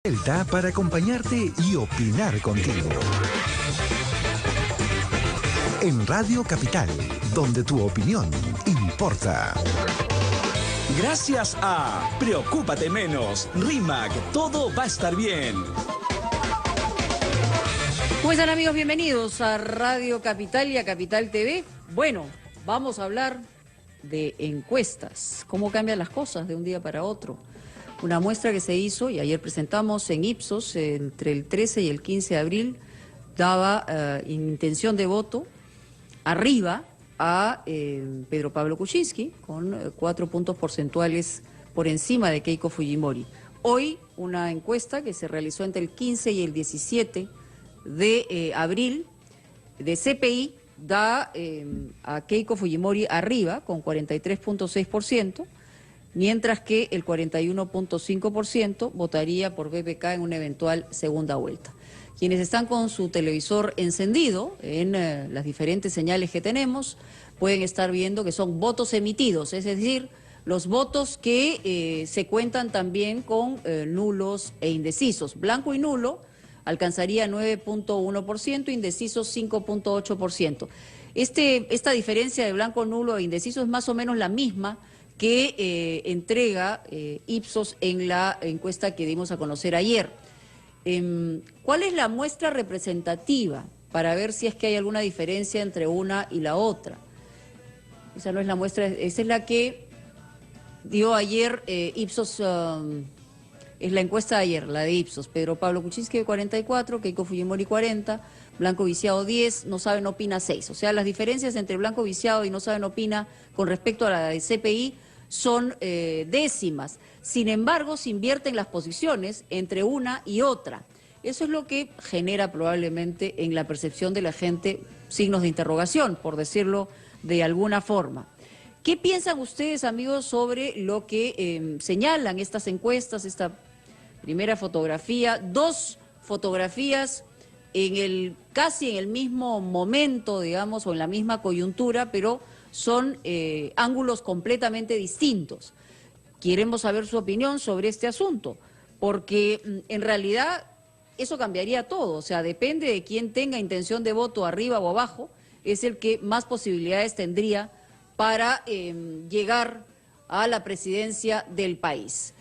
Delta para acompañarte y opinar contigo. En Radio Capital, donde tu opinión importa. Gracias a Preocúpate Menos, RIMAC, todo va a estar bien. ¿Cómo están, amigos? Bienvenidos a Radio Capital y a Capital TV. Bueno, vamos a hablar de encuestas, cómo cambian las cosas de un día para otro. Una muestra que se hizo, y ayer presentamos en Ipsos, entre el 13 y el 15 de abril, daba intención de voto arriba a Pedro Pablo Kuczynski, con 4 puntos porcentuales por encima de Keiko Fujimori. Hoy, una encuesta que se realizó entre el 15 y el 17 de abril, de CPI, da a Keiko Fujimori arriba, con 43.6%, mientras que el 41.5% votaría por PPK en una eventual segunda vuelta. Quienes están con su televisor encendido en las diferentes señales que tenemos pueden estar viendo que son votos emitidos, es decir, los votos que se cuentan también con nulos e indecisos. Blanco y nulo alcanzaría 9.1%, indecisos 5.8%. Esta diferencia de blanco, nulo e indeciso es más o menos la misma que entrega Ipsos en la encuesta que dimos a conocer ayer. ¿Cuál es la muestra representativa para ver si es que hay alguna diferencia entre una y la otra? Esa no es la muestra, esa es la que dio ayer Ipsos, es la encuesta de ayer, la de Ipsos. Pedro Pablo Kuczynski 44, Keiko Fujimori 40, Blanco Viciado 10, No Saben Opina 6. O sea, las diferencias entre Blanco Viciado y No Saben Opina con respecto a la de CPI son décimas. Sin embargo, se invierten las posiciones entre una y otra. Eso es lo que genera probablemente en la percepción de la gente signos de interrogación, por decirlo de alguna forma. ¿Qué piensan ustedes, amigos, sobre lo que señalan estas encuestas, esta primera fotografía, dos fotografías casi en el mismo momento, digamos, o en la misma coyuntura, pero son ángulos completamente distintos? Queremos saber su opinión sobre este asunto, porque en realidad eso cambiaría todo. O sea, depende de quién tenga intención de voto arriba o abajo, es el que más posibilidades tendría para llegar a la presidencia del país.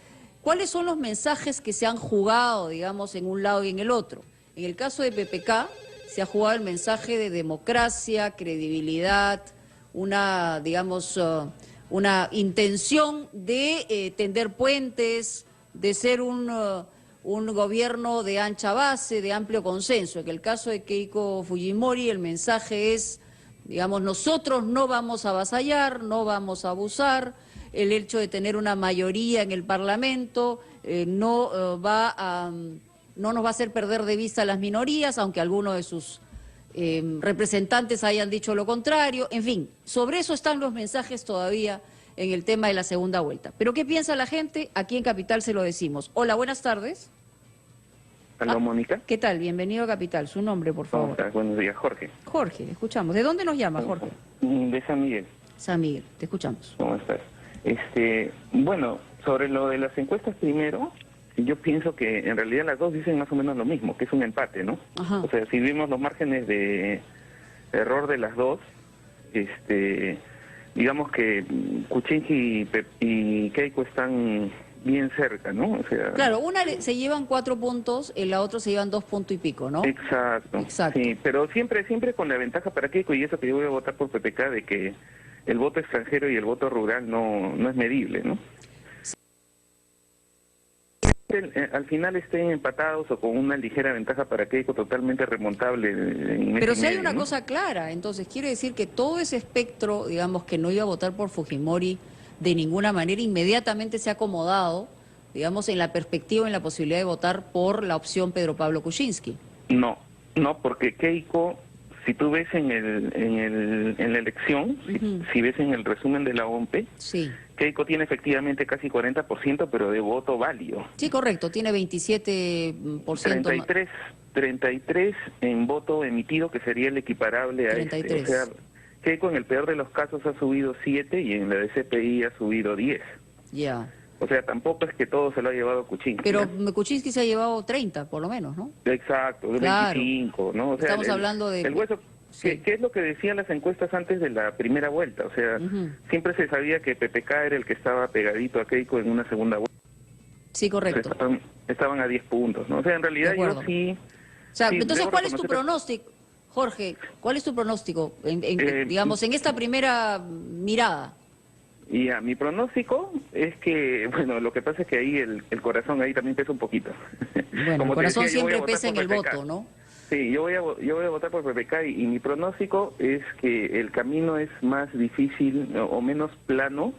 ¿Cuáles son los mensajes que se han jugado, digamos, en un lado y en el otro? En el caso de PPK se ha jugado el mensaje de democracia, credibilidad, una, digamos, una intención de tender puentes, de ser un gobierno de ancha base, de amplio consenso. En el caso de Keiko Fujimori el mensaje es, digamos, nosotros no vamos a avasallar, no vamos a abusar, el hecho de tener una mayoría en el Parlamento no nos va a hacer perder de vista a las minorías, aunque algunos de sus representantes hayan dicho lo contrario. En fin, sobre eso están los mensajes todavía en el tema de la segunda vuelta. ¿Pero qué piensa la gente? Aquí en Capital se lo decimos. Hola, buenas tardes. Hola, Mónica. ¿Qué tal? Bienvenido a Capital. Su nombre, por favor. ¿Cómo estás? Buenos días, Jorge. Jorge, escuchamos. ¿De dónde nos llama, Jorge? De San Miguel. San Miguel, te escuchamos. ¿Cómo estás? Bueno, sobre lo de las encuestas primero, yo pienso que en realidad las dos dicen más o menos lo mismo, que es un empate, ¿no? Ajá. O sea, si vimos los márgenes de error de las dos, digamos que Kuczynski y Keiko están bien cerca, ¿no? O sea, claro, una se llevan 4 puntos, en la otra se llevan 2 puntos y pico, ¿no? Exacto. Exacto. Sí, pero siempre con la ventaja para Keiko, y eso que yo voy a votar por PPK, de que el voto extranjero y el voto rural no es medible, ¿no? Al final estén empatados o con una ligera ventaja para Keiko totalmente remontable. Pero si hay una cosa clara, entonces quiere decir que todo ese espectro, digamos, que no iba a votar por Fujimori de ninguna manera, inmediatamente se ha acomodado, digamos, en la perspectiva, en la posibilidad de votar por la opción Pedro Pablo Kuczynski. No, porque Keiko, si tú ves en la elección, si ves en el resumen de la OMP, sí, Keiko tiene efectivamente casi 40%, pero de voto válido. Sí, correcto, tiene 27%. 33 en voto emitido, que sería el equiparable a 33. O sea, Keiko en el peor de los casos ha subido 7 y en la de CPI ha subido 10. Ya. O sea, tampoco es que todo se lo ha llevado Kuczynski. Pero ¿no? Kuczynski se ha llevado 30, por lo menos, ¿no? Exacto, de Claro. 25, ¿no? O sea, Estamos hablando de... El hueso, Sí. ¿qué es lo que decían las encuestas antes de la primera vuelta? O sea, siempre se sabía que PPK era el que estaba pegadito a Keiko en una segunda vuelta. Sí, correcto. Estaban a 10 puntos, ¿no? O sea, en realidad yo sí... O sea, sí, entonces, debo ¿cuál es tu reconocer- pronóstico, Jorge? ¿Cuál es tu pronóstico, digamos, en esta primera mirada? Y a mi pronóstico es que, bueno, lo que pasa es que ahí el corazón ahí también pesa un poquito. Bueno, Como el te corazón decía, yo voy a siempre votar pesa en por el PPK. voto, ¿no? Sí, yo voy a votar por PPK y mi pronóstico es que el camino es más difícil o menos plano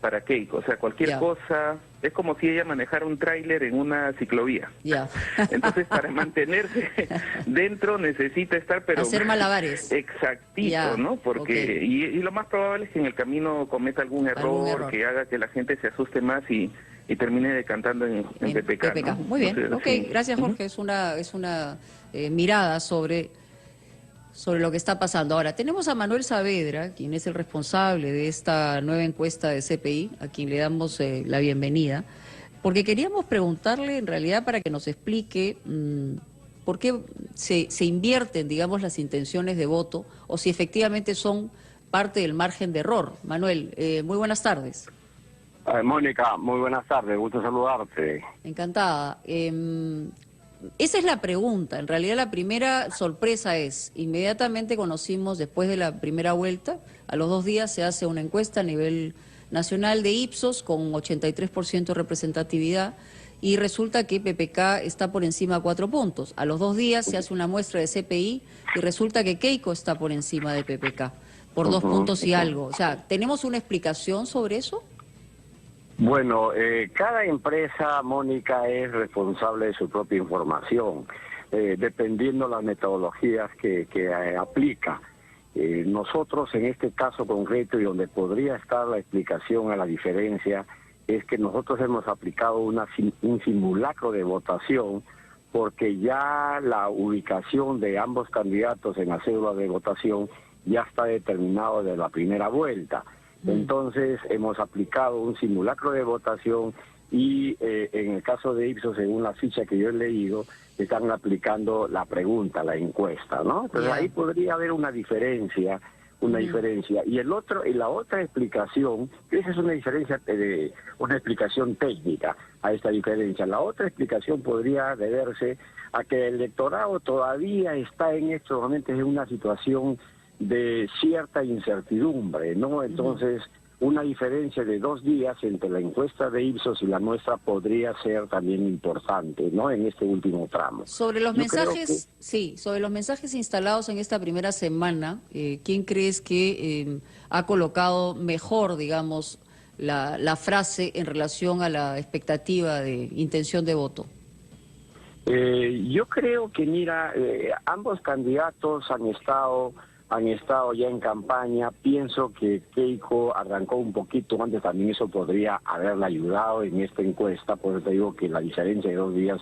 para Keiko. O sea, cualquier Ya. cosa, es como si ella manejara un tráiler en una ciclovía. Ya. Entonces, para mantenerse dentro necesita estar, pero... Hacer malabares. Exactito, Ya, ¿no? Porque ok. y lo más probable es que en el camino cometa algún error que haga que la gente se asuste más y termine decantando en PPK, PPK. ¿no? Muy bien, Entonces, ok, sí. gracias Jorge, es una mirada sobre lo que está pasando. Ahora, tenemos a Manuel Saavedra, quien es el responsable de esta nueva encuesta de CPI, a quien le damos la bienvenida, porque queríamos preguntarle en realidad para que nos explique por qué se invierten, digamos, las intenciones de voto o si efectivamente son parte del margen de error. Manuel, muy buenas tardes. Mónica, muy buenas tardes, gusto saludarte. Encantada. Esa es la pregunta. En realidad la primera sorpresa es, inmediatamente conocimos, después de la primera vuelta, a los 2 días se hace una encuesta a nivel nacional de Ipsos con 83% de representatividad y resulta que PPK está por encima de 4 puntos. A los 2 días se hace una muestra de CPI y resulta que Keiko está por encima de PPK, por 2 puntos y algo. O sea, ¿tenemos una explicación sobre eso? Bueno, cada empresa, Mónica, es responsable de su propia información, dependiendo las metodologías que aplica. Nosotros, en este caso concreto, y donde podría estar la explicación a la diferencia, es que nosotros hemos aplicado un simulacro de votación, porque ya la ubicación de ambos candidatos en la cédula de votación ya está determinado de la primera vuelta. Entonces hemos aplicado un simulacro de votación y en el caso de Ipsos, según la ficha que yo he leído, están aplicando la pregunta, la encuesta, ¿no? Entonces ahí podría haber una diferencia, y la otra explicación, que esa es una diferencia, una explicación técnica a esta diferencia. La otra explicación podría deberse a que el electorado todavía está en estos momentos en una situación de cierta incertidumbre, ¿no? Entonces, una diferencia de 2 días entre la encuesta de Ipsos y la nuestra podría ser también importante, ¿no? En este último tramo. Sobre los mensajes, sobre los mensajes instalados en esta primera semana, ¿quién crees que ha colocado mejor, digamos, la frase en relación a la expectativa de intención de voto? Yo creo que, mira, ambos candidatos han estado ya en campaña. Pienso que Keiko arrancó un poquito antes, también eso podría haberle ayudado en esta encuesta, por eso te digo que la diferencia de 2 días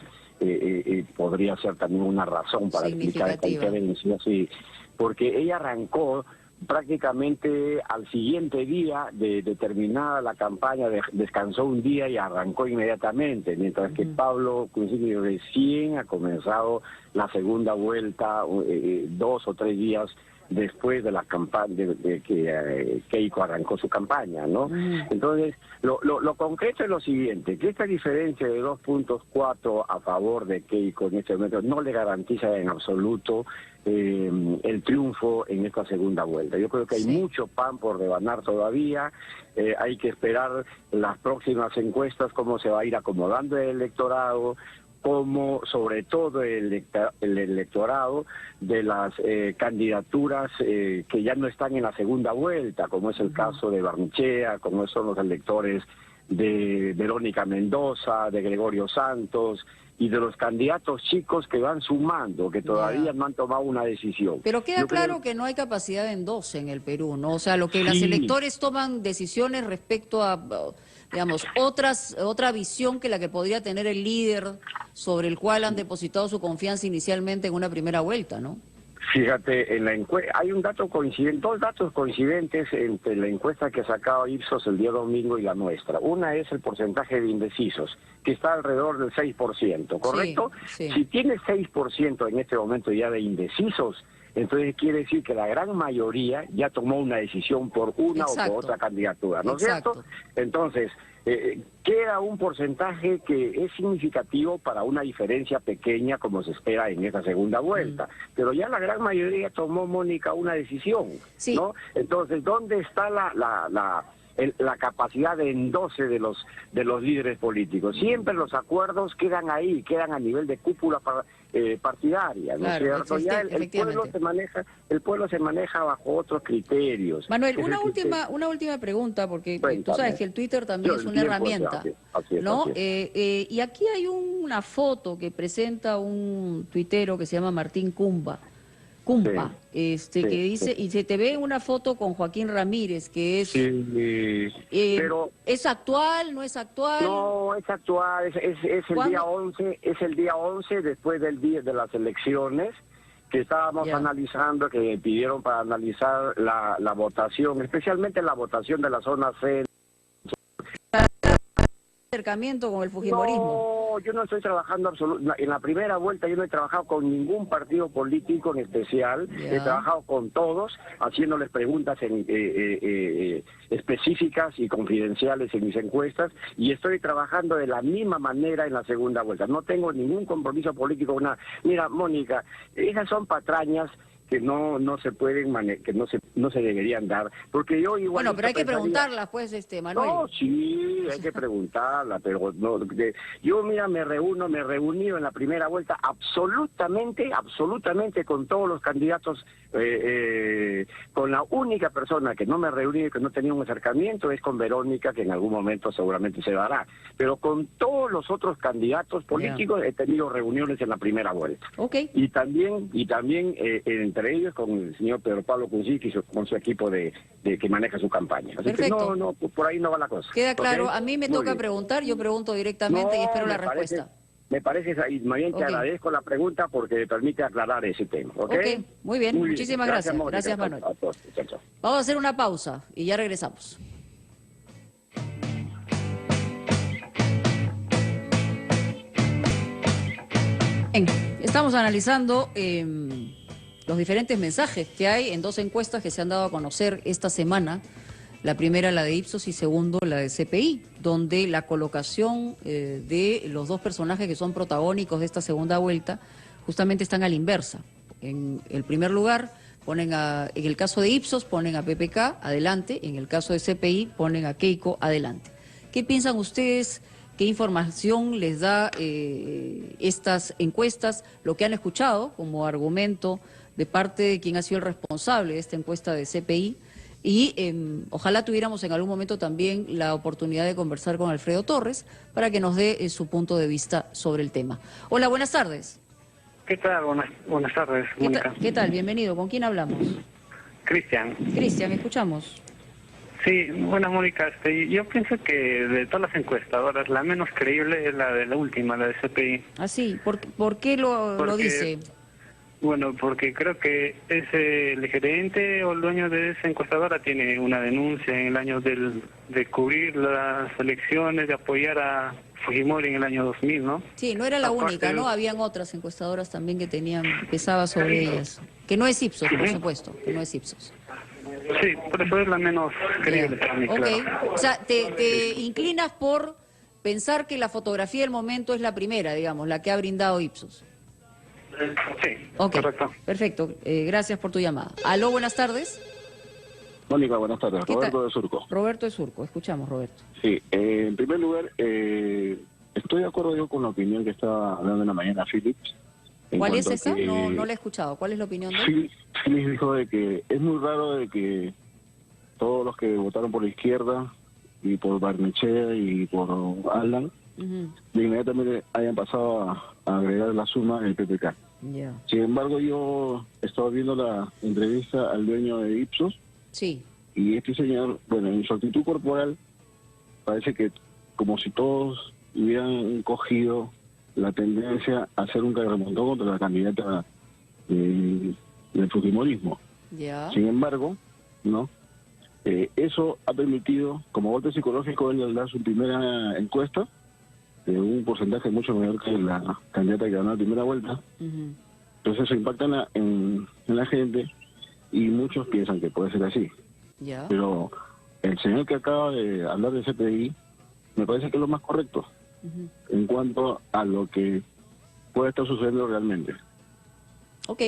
podría ser también una razón para explicar esta diferencia, sí, porque ella arrancó prácticamente al siguiente día de terminada la campaña, descansó un día y arrancó inmediatamente, mientras que Pablo Kuczynski recién ha comenzado la segunda vuelta 2 o 3 días después de la campaña de que Keiko arrancó su campaña, ¿no? Entonces, lo concreto es lo siguiente, que esta diferencia de 2.4 a favor de Keiko en este momento no le garantiza en absoluto el triunfo en esta segunda vuelta. Yo creo que hay mucho pan por rebanar todavía, hay que esperar las próximas encuestas, cómo se va a ir acomodando el electorado, como sobre todo el electorado de las candidaturas que ya no están en la segunda vuelta, como es el caso de Barnechea, como son los electores de Verónica Mendoza, de Gregorio Santos y de los candidatos chicos que van sumando, que todavía no han tomado una decisión. Pero queda claro que no hay capacidad de endoso en el Perú, ¿no? O sea, lo que los electores toman decisiones respecto a, digamos, otra visión que la que podría tener el líder sobre el cual han depositado su confianza inicialmente en una primera vuelta, ¿no? Fíjate, en la hay un dato coincidente, dos datos coincidentes entre la encuesta que ha sacado Ipsos el día domingo y la nuestra. Una es el porcentaje de indecisos, que está alrededor del 6%, ¿correcto? Sí, sí. Si tiene 6% en este momento ya de indecisos, entonces quiere decir que la gran mayoría ya tomó una decisión por una o por otra candidatura, ¿no es cierto? Entonces, queda un porcentaje que es significativo para una diferencia pequeña como se espera en esta segunda vuelta. Pero ya la gran mayoría tomó, Mónica, una decisión, ¿no? Entonces, ¿dónde está la capacidad de endoce de los líderes políticos? Siempre los acuerdos quedan ahí, quedan a nivel de cúpula partidaria, ¿no es cierto? Ya el pueblo se maneja bajo otros criterios. Manuel, una última pregunta, porque tú sabes que el Twitter también es una herramienta, ¿no? Y aquí hay una foto que presenta un tuitero que se llama Martín Cumpa, que dice, y se te ve una foto con Joaquín Ramírez, que es... pero ¿es actual, no es actual? No, es actual, es el día 11, es el día 11 después del día de las elecciones, que estábamos analizando, que pidieron para analizar la votación, especialmente la votación de la zona C. Acercamiento con el fujimorismo. No, yo no estoy trabajando en la primera vuelta yo no he trabajado con ningún partido político en especial, he trabajado con todos, haciéndoles preguntas específicas y confidenciales en mis encuestas, y estoy trabajando de la misma manera en la segunda vuelta. No tengo ningún compromiso político con nada. Mira, Mónica, esas son patrañas que no se pueden que no se deberían dar, porque yo igual... Bueno, pero hay que preguntarlas, pues, Manuel. No, sí, hay que preguntarla, pero no, yo, mira, me he reunido en la primera vuelta absolutamente con todos los candidatos, con la única persona que no me reuní, que no tenía un acercamiento, es con Verónica, que en algún momento seguramente se dará, pero con todos los otros candidatos políticos he tenido reuniones en la primera vuelta. Y también entre ellos con el señor Pedro Pablo Kuczynski, con su equipo de que maneja su campaña. Así que no, por ahí no va la cosa. Queda claro. A mí me toca preguntar, yo pregunto directamente y espero la respuesta. Me parece, y más bien te agradezco la pregunta porque me permite aclarar ese tema. Muy bien, muchísimas gracias. Gracias, Manuel. Vamos a hacer una pausa y ya regresamos. Estamos analizando los diferentes mensajes que hay en dos encuestas que se han dado a conocer esta semana. La primera, la de Ipsos, y segundo, la de CPI, donde la colocación de los dos personajes que son protagónicos de esta segunda vuelta justamente están a la inversa. En el primer lugar, en el caso de Ipsos, ponen a PPK adelante, en el caso de CPI, ponen a Keiko adelante. ¿Qué piensan ustedes? ¿Qué información les da estas encuestas? Lo que han escuchado como argumento de parte de quien ha sido el responsable de esta encuesta de CPI. Y ojalá tuviéramos en algún momento también la oportunidad de conversar con Alfredo Torres para que nos dé su punto de vista sobre el tema. Hola, buenas tardes. ¿Qué tal? Buenas tardes, Mónica. ¿Qué tal? Bienvenido. ¿Con quién hablamos? Cristian. Cristian, escuchamos. Sí, buenas, Mónica. Yo pienso que de todas las encuestadoras, la menos creíble es la de la última, la de CPI. ¿Ah, sí? ¿Por qué lo dice? Bueno, porque creo que el gerente o el dueño de esa encuestadora tiene una denuncia en el año de cubrir las elecciones, de apoyar a Fujimori en el año 2000, ¿no? Sí, no era la única, ¿no? Habían otras encuestadoras también que pesaba sobre ellas. Que no es Ipsos, por supuesto, que no es Ipsos. Sí, por eso es la menos creíble para mí, claro. O sea, te inclinas por pensar que la fotografía del momento es la primera, digamos, la que ha brindado Ipsos. Sí, correcto. Perfecto, gracias por tu llamada. Aló, buenas tardes. Mónica, buenas tardes. Roberto de Surco. Roberto de Surco, escuchamos, Roberto. Sí, en primer lugar, estoy de acuerdo yo con la opinión que estaba hablando en la mañana Philips. ¿Cuál es esa? No la he escuchado. ¿Cuál es la opinión de él? Philips dijo de que es muy raro de que todos los que votaron por la izquierda y por Barnechea y por Alan, de inmediatamente hayan pasado a agregar la suma del PPK. Sin embargo, yo estaba viendo la entrevista al dueño de Ipsos. Sí. Y este señor, bueno, en su actitud corporal, parece que como si todos hubieran cogido la tendencia a hacer un remontón contra la candidata del fujimorismo. Ya. Sin embargo, ¿no? Eso ha permitido, como golpe psicológico, él dar su primera encuesta, de un porcentaje mucho mayor que la candidata que ganó la primera vuelta. Entonces eso impacta en la gente y muchos piensan que puede ser así. Ya. Pero el señor que acaba de hablar de CPI me parece que es lo más correcto en cuanto a lo que puede estar sucediendo realmente. Ok,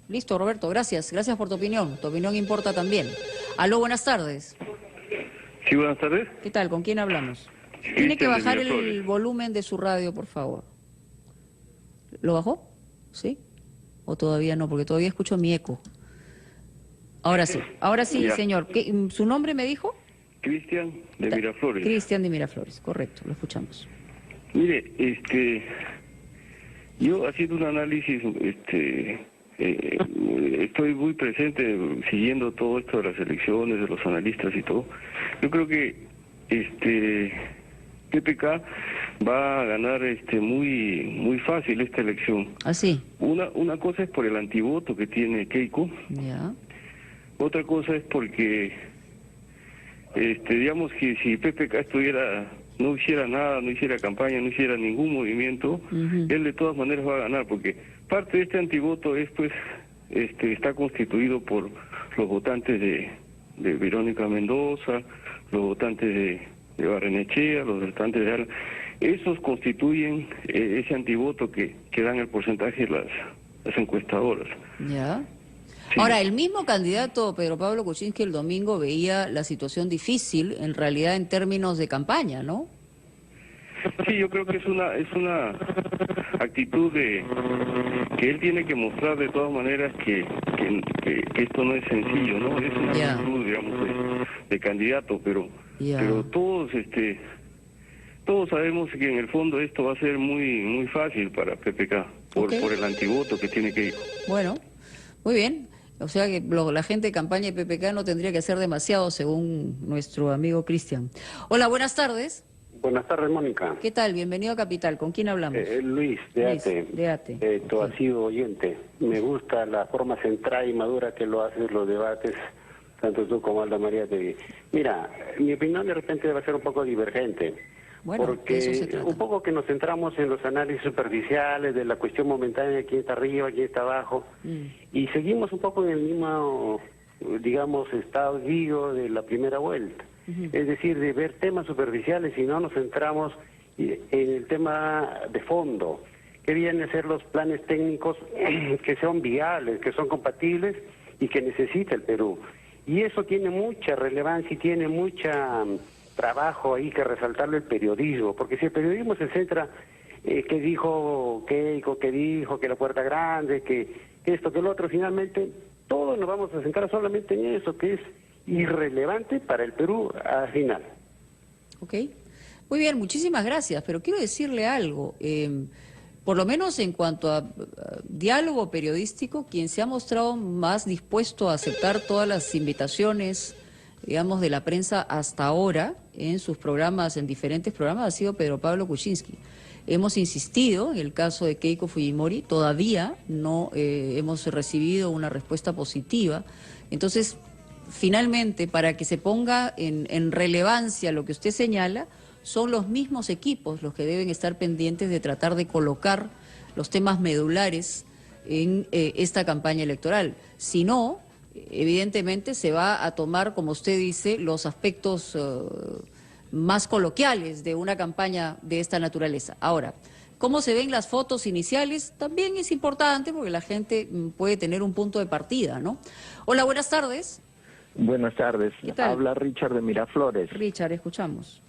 listo, Roberto, gracias. Gracias por tu opinión. Tu opinión importa también. Aló, buenas tardes. Sí, buenas tardes. ¿Qué tal? ¿Con quién hablamos? Tiene que bajar el volumen de su radio, por favor. ¿Lo bajó? ¿Sí? ¿O todavía no? Porque todavía escucho mi eco. Ahora sí, Ya. señor. ¿Su nombre me dijo? Cristian de Miraflores. Cristian de Miraflores, correcto, lo escuchamos. Mire, yo haciendo un análisis, estoy muy presente siguiendo todo esto de las elecciones, de los analistas y todo. Yo creo que PPK va a ganar muy fácil esta elección. ¿Ah, sí? Una cosa es por el antivoto que tiene Keiko. Ya. Otra cosa es porque digamos que si PPK no hiciera nada, no hiciera campaña, no hiciera ningún movimiento, él de todas maneras va a ganar, porque parte de este antivoto es pues está constituido por los votantes de Verónica Mendoza, los votantes de Barrenechea, los votantes de Alan. Esos constituyen ese antivoto que dan el porcentaje de las encuestadoras. Ya. Sí. Ahora, el mismo candidato Pedro Pablo Kuczynski el domingo veía la situación difícil, en realidad en términos de campaña, ¿no? Sí, yo creo que es una actitud que él tiene que mostrar de todas maneras que esto no es sencillo, ¿no? Es una actitud, digamos, de candidato, pero todos sabemos que en el fondo esto va a ser muy fácil para PPK por el antivoto que tiene Keiko. Bueno, muy bien. O sea que la gente de campaña de PPK no tendría que hacer demasiado, según nuestro amigo Cristian. Hola, buenas tardes. Buenas tardes, Mónica. ¿Qué tal? Bienvenido a Capital. ¿Con quién hablamos? Luis, de ATE. De ATE. Tú has sido oyente. Me gusta la forma centrada y madura que lo haces los debates, tanto tú como Alda María Tegui. Mira, mi opinión de repente va a ser un poco divergente. Bueno, porque eso se trata. un poco que nos centramos en los análisis superficiales de la cuestión momentánea de quién está arriba, quién está abajo, y seguimos un poco en el mismo, digamos, estadio de la primera vuelta. Es decir, de ver temas superficiales y no nos centramos en el tema de fondo, que vienen a ser los planes técnicos que son viables, que son compatibles y que necesita el Perú. Y eso tiene mucha relevancia y tiene mucha trabajo ahí que resaltarle el periodismo, porque si el periodismo se centra que dijo Keiko, que dijo que la puerta grande, que esto, que lo otro, finalmente todos nos vamos a centrar solamente en eso, que es irrelevante para el Perú al final. Ok, muy bien, muchísimas gracias, pero quiero decirle algo, por lo menos en cuanto a diálogo periodístico, quien se ha mostrado más dispuesto a aceptar todas las invitaciones, digamos, de la prensa hasta ahora, en sus programas, en diferentes programas, ha sido Pedro Pablo Kuczynski. Hemos insistido en el caso de Keiko Fujimori, todavía no hemos recibido una respuesta positiva. Entonces, finalmente, para que se ponga en relevancia lo que usted señala, son los mismos equipos los que deben estar pendientes de tratar de colocar los temas medulares en esta campaña electoral. Si no, evidentemente se va a tomar, como usted dice, los aspectos más coloquiales de una campaña de esta naturaleza. Ahora, cómo se ven las fotos iniciales también es importante porque la gente puede tener un punto de partida, ¿no? Hola, buenas tardes. Buenas tardes. ¿Qué tal? Habla Richard de Miraflores. Richard, escuchamos.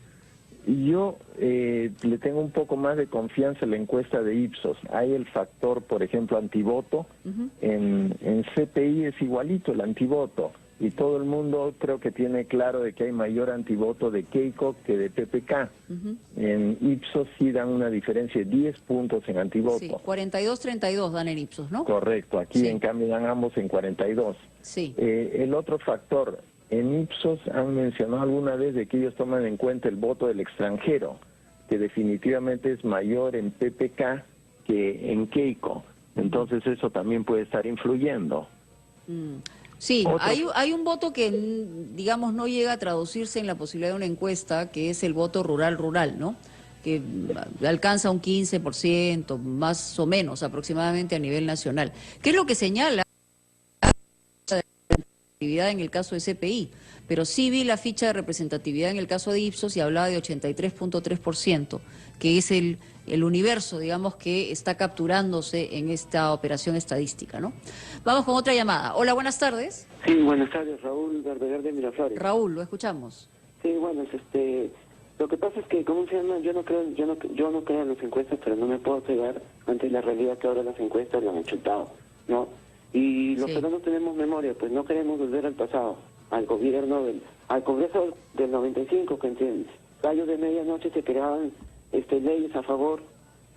Yo le tengo un poco más de confianza en la encuesta de Ipsos. Hay el factor, por ejemplo, antivoto. En CPI es igualito el antivoto. Y todo el mundo creo que tiene claro de que hay mayor antivoto de Keiko que de PPK. En Ipsos sí dan una diferencia de 10 puntos en antivoto. Sí, 42-32 dan en Ipsos, ¿no? Correcto. Aquí en cambio dan ambos en 42. Sí. El otro factor, en Ipsos han mencionado alguna vez de que ellos toman en cuenta el voto del extranjero, que definitivamente es mayor en PPK que en Keiko. Entonces eso también puede estar influyendo. Sí, hay un voto que, digamos, no llega a traducirse en la posibilidad de una encuesta, que es el voto rural, ¿no? Que alcanza un 15%, más o menos aproximadamente a nivel nacional. ¿Qué es lo que señala la representatividad en el caso de CPI? Pero sí vi la ficha de representatividad en el caso de Ipsos y hablaba de 83.3%, que es el universo, digamos, que está capturándose en esta operación estadística, ¿no? Vamos con otra llamada. Hola, buenas tardes. Sí, buenas tardes, Raúl Verdeguer de Miraflores. Raúl, lo escuchamos. Sí, bueno, lo que pasa es que, ¿cómo se llama? Yo no creo en las encuestas, pero no me puedo cegar ante la realidad que ahora las encuestas las han chutado, ¿no? Y los peruanos tenemos memoria, pues no queremos volver al pasado, al gobierno, al Congreso del 95, que en gallos de medianoche se creaban leyes a favor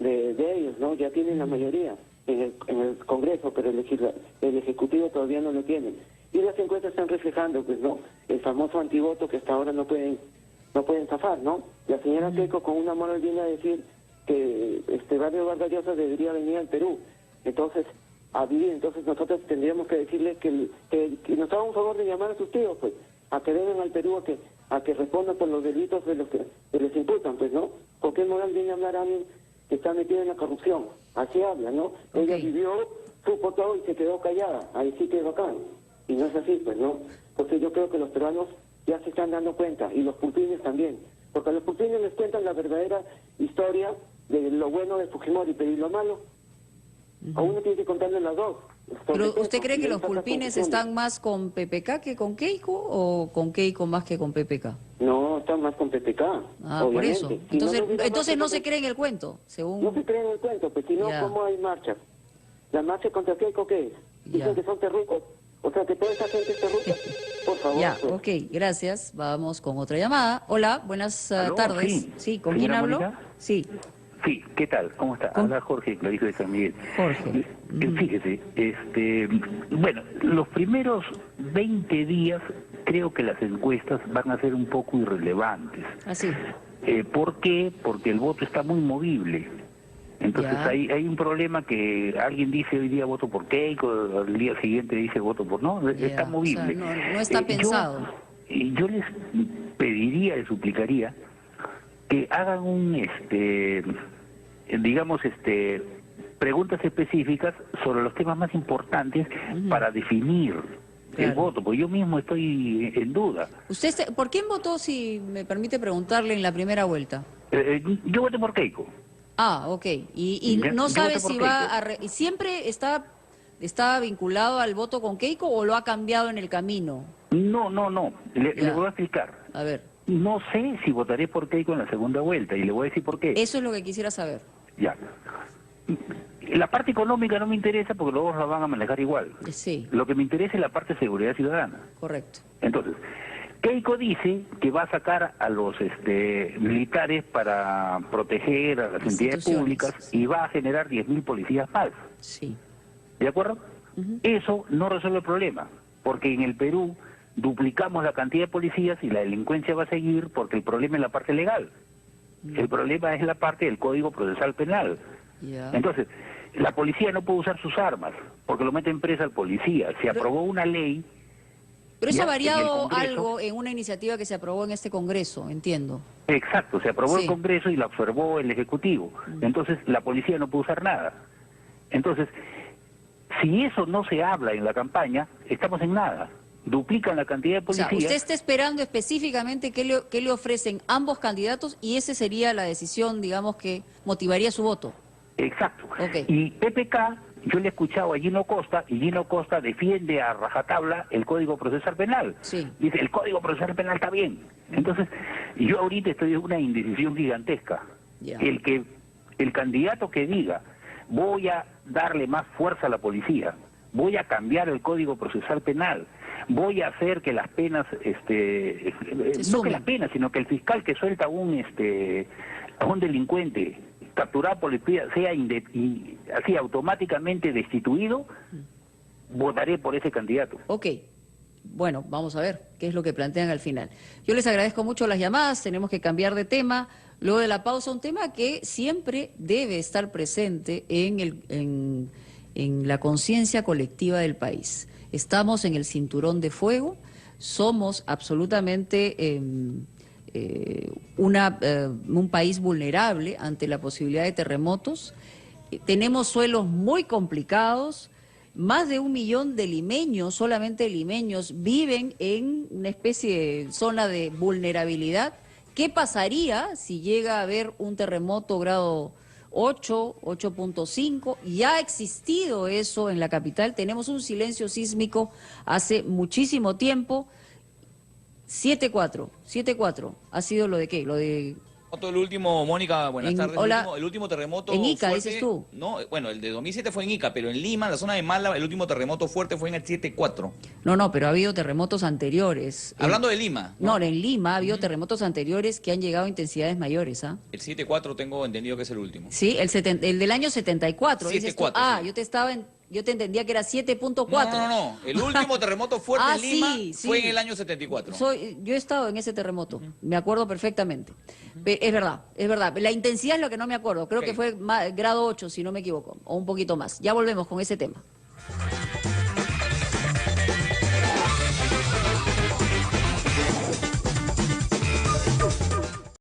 de ellos, ¿no? Ya tienen la mayoría en el Congreso, pero el Ejecutivo todavía no lo tiene. Y las encuestas están reflejando, pues, ¿no? El famoso antivoto que hasta ahora no pueden zafar, ¿no? La señora Keiko con una moral viene a decir que Barrio Vargas Llosa debería venir al Perú, entonces a vivir. Entonces nosotros tendríamos que decirle que nos haga un favor de llamar a sus tíos, pues, a que vengan al Perú, a que respondan por los delitos de los que les imputan, pues, ¿no? ¿Por qué moral viene a hablar a alguien que está metido en la corrupción? Así habla, ¿no? Okay. Ella vivió, supo todo y se quedó callada. Ahí sí que es bacán. Y no es así, pues, ¿no? Porque yo creo que los peruanos ya se están dando cuenta, y los pulpines también. Porque a los pulpines les cuentan la verdadera historia de lo bueno de Fujimori, pero ¿y lo malo? A uno tiene que contarle las dos. ¿Pero usted cree que los pulpines están más con PPK que con Keiko, o con Keiko más que con PPK? No, están más con PPK. Ah, obviamente. Por eso. Entonces no se cree en el cuento, según... No se cree en el cuento, pues si no, ¿cómo hay marchas? ¿La marcha contra Keiko qué es? Dicen que son terrucos. O sea, que toda esa gente es terruca. Por favor. Ya, pues. ok, gracias. Vamos con otra llamada. Hola, buenas tardes. Sí, ¿con quién hablo? Sí. Sí, ¿qué tal? ¿Cómo está? Habla Jorge, lo dijo de San Miguel. Jorge. Fíjese, bueno, los primeros 20 días creo que las encuestas van a ser un poco irrelevantes. Así. ¿Por qué? Porque el voto está muy movible. Entonces hay un problema que alguien dice hoy día voto por Keiko, al día siguiente dice voto por... No, está movible. O sea, no está pensado. Yo les pediría, les suplicaría que hagan preguntas específicas sobre los temas más importantes para definir el voto, porque yo mismo estoy en duda. ¿Usted por quién votó, si me permite preguntarle, en la primera vuelta? Yo voté por Keiko. Ah, ok. ¿Y no sabe si va a... ¿Siempre está vinculado al voto con Keiko o lo ha cambiado en el camino? No. Le voy a explicar. A ver. No sé si votaré por Keiko en la segunda vuelta, y le voy a decir por qué. Eso es lo que quisiera saber. Ya. La parte económica no me interesa porque luego la van a manejar igual. Sí. Lo que me interesa es la parte de seguridad ciudadana. Correcto. Entonces, Keiko dice que va a sacar a los militares para proteger a las entidades públicas y va a generar 10.000 policías más. Sí. ¿De acuerdo? Eso no resuelve el problema, porque en el Perú duplicamos la cantidad de policías y la delincuencia va a seguir, porque el problema es la parte legal. El problema es la parte del Código Procesal Penal. Entonces, la policía no puede usar sus armas, porque lo meten presa al policía. Se aprobó una ley... Pero eso ha variado algo en una iniciativa que se aprobó en este Congreso, entiendo. Exacto, se aprobó el Congreso y la observó el Ejecutivo. Entonces, la policía no puede usar nada. Entonces, si eso no se habla en la campaña, estamos en nada. Duplican la cantidad de policías. O sea, usted está esperando específicamente qué le ofrecen ambos candidatos, y esa sería la decisión, digamos, que motivaría su voto. Exacto. Y PPK, yo le he escuchado a Gino Costa, y Gino Costa defiende a rajatabla el Código Procesal Penal. Dice, el Código Procesal Penal está bien. Entonces, yo ahorita estoy en una indecisión gigantesca. El candidato que diga, voy a darle más fuerza a la policía, voy a cambiar el Código Procesal Penal, voy a hacer que las penas, no que las penas, sino que el fiscal que suelta a un delincuente capturado por la policía sea así automáticamente destituido, votaré por ese candidato. Ok. Bueno, vamos a ver qué es lo que plantean al final. Yo les agradezco mucho las llamadas, tenemos que cambiar de tema. Luego de la pausa, un tema que siempre debe estar presente en en la conciencia colectiva del país. Estamos en el cinturón de fuego, somos absolutamente un país vulnerable ante la posibilidad de terremotos, tenemos suelos muy complicados, más de 1 millón de limeños, solamente limeños, viven en una especie de zona de vulnerabilidad. ¿Qué pasaría si llega a haber un terremoto grado 8, 8.5? Ya ha existido eso en la capital, tenemos un silencio sísmico hace muchísimo tiempo. 7.4 ha sido lo de ¿qué? Lo de... El último, Mónica, buenas tardes. Hola. El último terremoto en Ica, fuerte, dices tú. No, bueno, el de 2007 fue en Ica, pero en Lima, en la zona de Mala, el último terremoto fuerte fue en el 7.4. No, pero ha habido terremotos anteriores. Hablando de Lima. No, en Lima ha habido terremotos anteriores que han llegado a intensidades mayores, ¿ah? El 7.4 tengo entendido que es el último. Sí, el del año 74. 7.4. Ah, sí. Yo te entendía que era 7.4. No. El último terremoto fuerte en Lima sí. fue en el año 74. Yo he estado en ese terremoto, me acuerdo perfectamente. Es verdad. La intensidad es lo que no me acuerdo. Creo que fue grado 8, si no me equivoco, o un poquito más. Ya volvemos con ese tema.